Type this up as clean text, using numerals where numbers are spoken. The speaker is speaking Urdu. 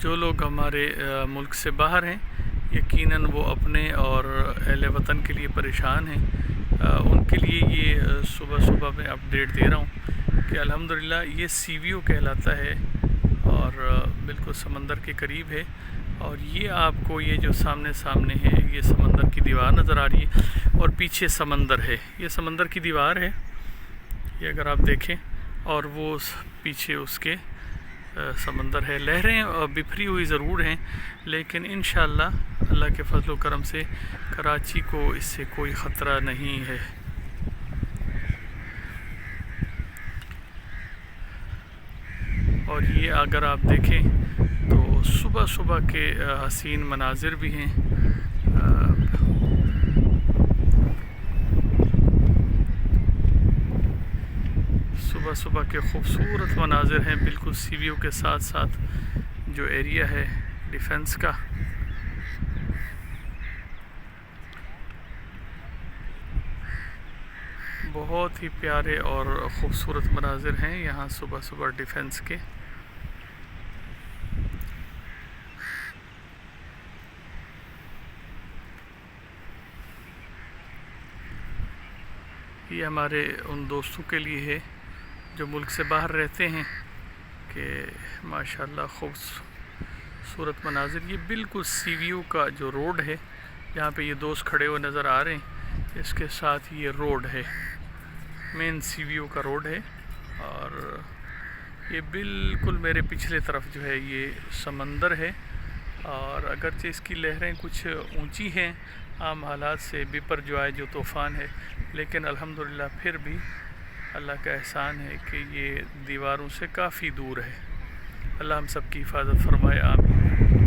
جو لوگ ہمارے ملک سے باہر ہیں یقیناً وہ اپنے اور اہل وطن کے لیے پریشان ہیں. ان کے لیے یہ صبح صبح میں اپڈیٹ دے رہا ہوں کہ الحمدللہ یہ سی وی او کہلاتا ہے اور بالکل سمندر کے قریب ہے. اور یہ آپ کو یہ جو سامنے ہے یہ سمندر کی دیوار نظر آ رہی ہے اور پیچھے سمندر ہے. یہ سمندر کی دیوار ہے یہ اگر آپ دیکھیں, اور وہ پیچھے اس کے سمندر ہے. لہریں بکھری ہوئی ضرور ہیں لیکن انشاءاللہ اللہ کے فضل و کرم سے کراچی کو اس سے کوئی خطرہ نہیں ہے. اور یہ اگر آپ دیکھیں تو صبح صبح کے حسین مناظر بھی ہیں. صبح صبح کے خوبصورت مناظر ہیں بالکل سی وی او کے ساتھ ساتھ جو ایریا ہے ڈیفنس کا. بہت ہی پیارے اور خوبصورت مناظر ہیں یہاں صبح صبح ڈیفنس کے. یہ ہمارے ان دوستوں کے لیے ہے جو ملک سے باہر رہتے ہیں کہ ماشاءاللہ خوبصورت مناظر. یہ بالکل سی وی او کا جو روڈ ہے جہاں پہ یہ دوست کھڑے ہوئے نظر آ رہے ہیں اس کے ساتھ یہ روڈ ہے, مین سی وی او کا روڈ ہے. اور یہ بالکل میرے پچھلے طرف جو ہے یہ سمندر ہے. اور اگرچہ اس کی لہریں کچھ اونچی ہیں عام حالات سے بپر جو آئے جو طوفان ہے, لیکن الحمدللہ پھر بھی اللہ کا احسان ہے کہ یہ دیواروں سے کافی دور ہے. اللہ ہم سب کی حفاظت فرمائے, آمین.